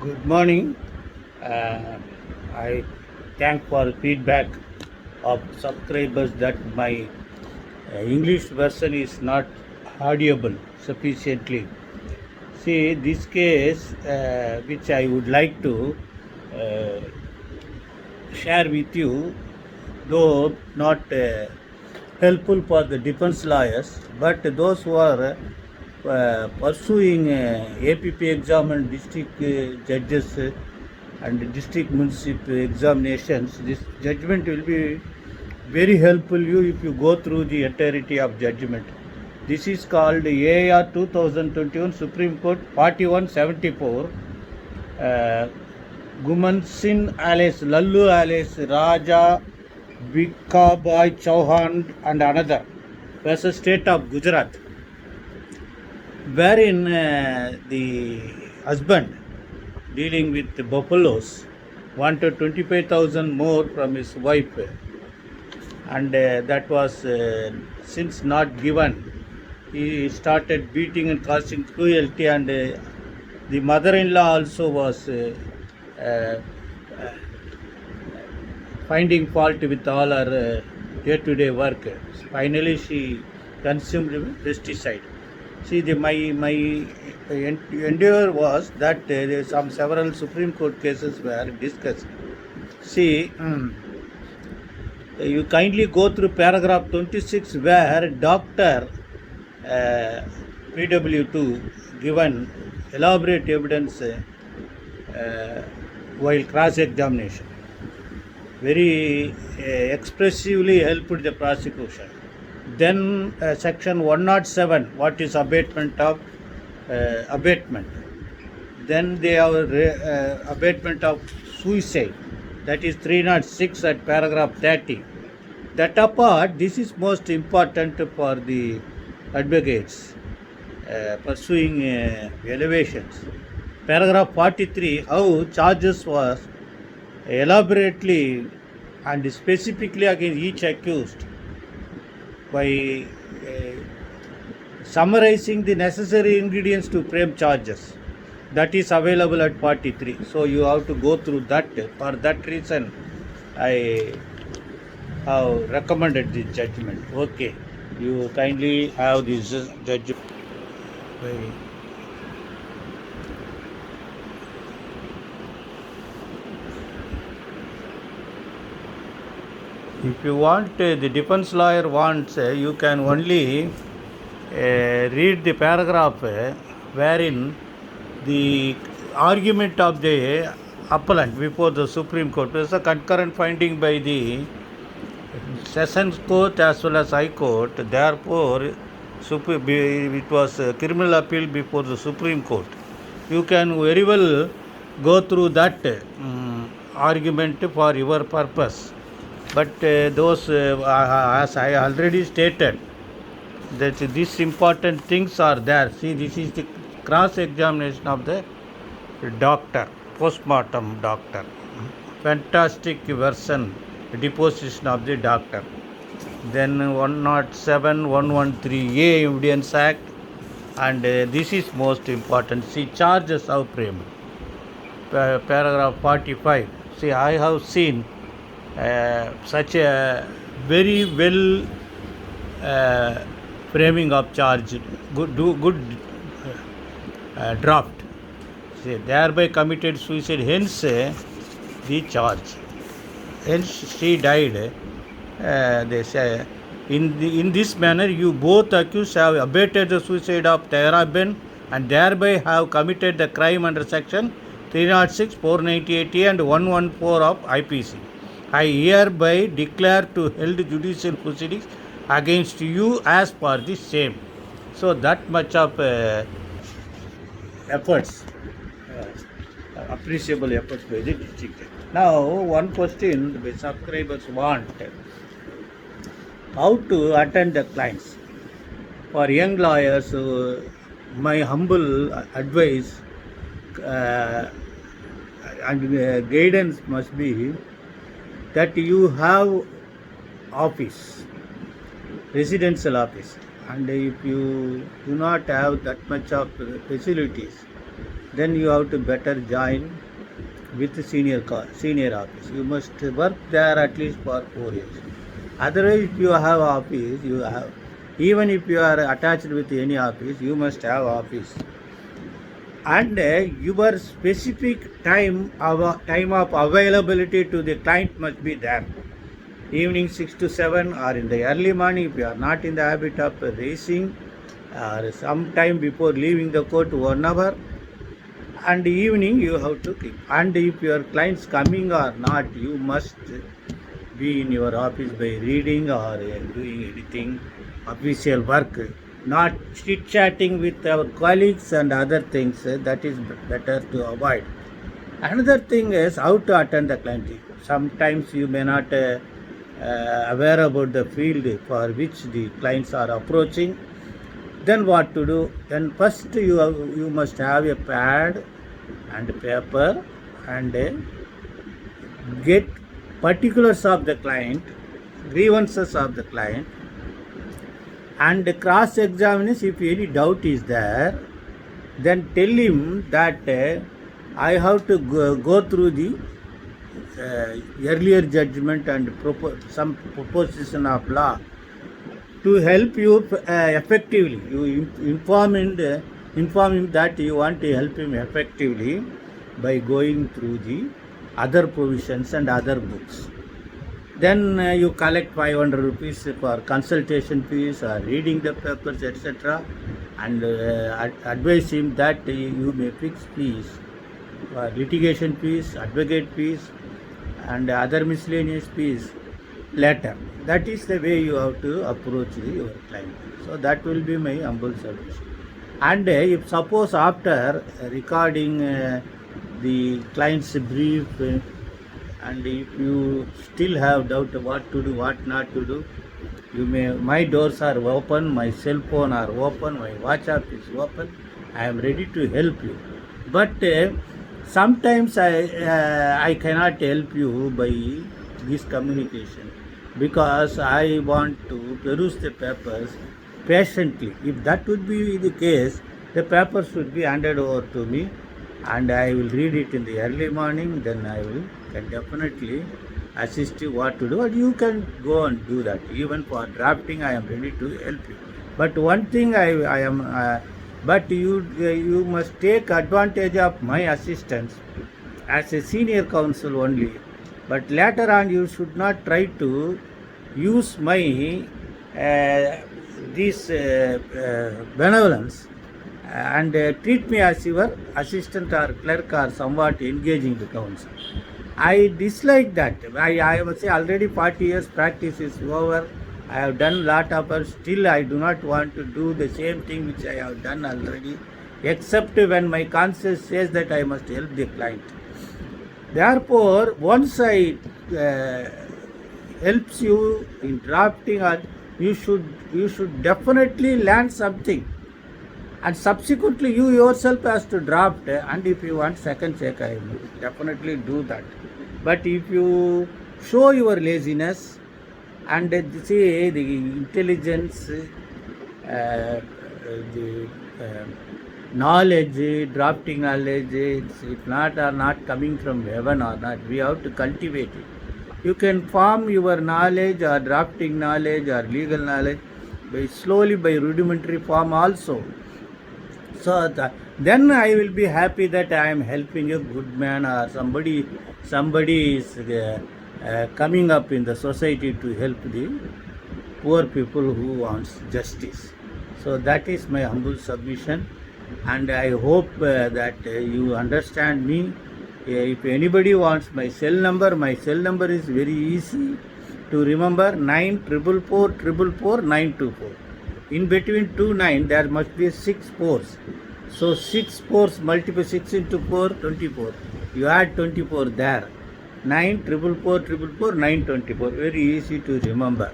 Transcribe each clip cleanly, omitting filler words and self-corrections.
Good morning. Uh, I thank for feedback of subscribers that my English version is not audible sufficiently. See, this case, which I would like to uh, share with you, though not helpful for the defense lawyers, but those who are pursuing APP exam and district judges and district municipal examinations, this judgment will be very helpful you if you go through the entirety of judgment. This is called AR 2021 Supreme Court 4174. Uh, Guman Sin alias Lallu alias Raja Bikabai Chauhan and another versus state of Gujarat, wherein the husband dealing with the buffaloes wanted 25,000 more from his wife, and that was since not given. He started beating and causing cruelty, and the mother-in-law also was uh, finding fault with all her day-to-day work. Finally, she consumed pesticide. See, my endeavor was that some several Supreme Court cases were discussed. See, you kindly go through paragraph 26 where Doctor PW2 given elaborate evidence while cross-examination. Very expressively helped the prosecution. Then section 107, what is abatement of abatement. Then they have abatement of suicide, that is 306 at paragraph 30. That apart, this is most important for the advocates pursuing elevations. Paragraph 43, how charges was elaborately and specifically against each accused by summarizing the necessary ingredients to frame charges. That is available at 43. So you have to go through that. For that reason, I have recommended this judgment. Okay, you kindly have this judgment. If you want, the defense lawyer wants, you can only read the paragraph wherein the argument of the appellant before the Supreme Court is a concurrent finding by the Sessions Court as well as High Court. Therefore, it was a criminal appeal before the Supreme Court. You can very well go through that argument for your purpose. But those, as I already stated, that these important things are there. See, this is the cross-examination of the doctor, post-mortem doctor. Fantastic version, deposition of the doctor. Then 107, 113A Evidence Act, and this is most important. See, charges of framed. Paragraph 45. See, I have seen such a very well framing of charge, good draft. See, thereby committed suicide, hence the charge. Hence she died. They say, in this manner, you both accused have abated the suicide of Tehra Ben and thereby have committed the crime under section 306, 498A and 114 of IPC. I hereby declare to held judicial proceedings against you as per the same. So that much of efforts, appreciable efforts by the district. Now, one question the subscribers want: how to attend the clients? For young lawyers, my humble advice and guidance must be that you have office, residential office, and if you do not have that much of facilities, then you have to better join with the senior office. You must work there at least for 4 years. Otherwise, if you have office, you have, even if you are attached with any office, you must have office. And your specific time of availability to the client must be there. Evening 6 to 7 or in the early morning if you are not in the habit of racing, or sometime before leaving the court 1 hour, and evening you have to keep. And if your clients coming or not, you must be in your office by reading or doing anything official work, not chit chatting with our colleagues and other things. That is better to avoid. Another thing is how to attend the client. Sometimes you may not aware about the field for which the clients are approaching. Then what to do? Then first you must have a pad and paper and get particulars of the client, grievances of the client, and cross-examine if any doubt is there. Then tell him that I have to go through the earlier judgment and some proposition of law to help you effectively. You inform him that you want to help him effectively by going through the other provisions and other books. Then you collect 500 rupees for consultation fees or reading the papers, etc. And advise him that you may fix fees, litigation fees, advocate fees, and other miscellaneous fees later. That is the way you have to approach your client. So that will be my humble suggestion. And if suppose after recording the client's brief, and if you still have doubt what to do, what not to do, you may. My doors are open, my cell phone are open, my WhatsApp is open. I am ready to help you. But sometimes I cannot help you by this communication, because I want to peruse the papers patiently. If that would be the case, the papers should be handed over to me and I will read it in the early morning. Then I can definitely assist you what to do, and you can go and do that. Even for drafting, I am ready to help you. But one thing I am, but you must take advantage of my assistance as a senior counsel only. But later on, you should not try to use my this benevolence and treat me as your assistant or clerk or somewhat engaging the counsel. I dislike that. I would say already 40 years practice is over. I have done lot of it. Still I do not want to do the same thing which I have done already, except when my conscience says that I must help the client. Therefore, once I helps you in drafting, or you should definitely learn something, and subsequently you yourself has to draft. And if you want second check, I will definitely do that. But if you show your laziness and say the intelligence, the knowledge, drafting knowledge, it's not coming from heaven or not. We have to cultivate it. You can form your knowledge or drafting knowledge or legal knowledge slowly by rudimentary form also. So then I will be happy that I am helping a good man, or somebody is coming up in the society to help the poor people who wants justice. So that is my humble submission, and I hope that you understand me. If anybody wants my cell number is very easy to remember: 944444924. In between 29 there must be 6 fours. So 6 fours multiple 6 into 4, 24. You add 24 there. 944444924. Very easy to remember.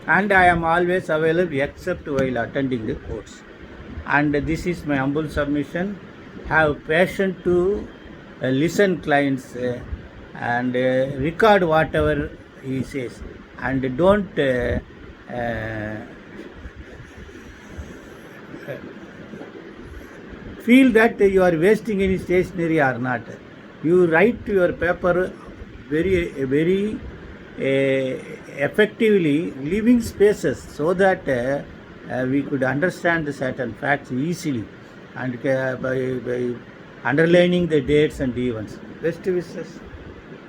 And I am always available except while attending the course. And this is my humble submission. Have patience to listen clients and record whatever he says, and don't feel that you are wasting any stationery or not. You write your paper very effectively, leaving spaces so that we could understand certain facts easily, and by underlining the dates and events. Best wishes.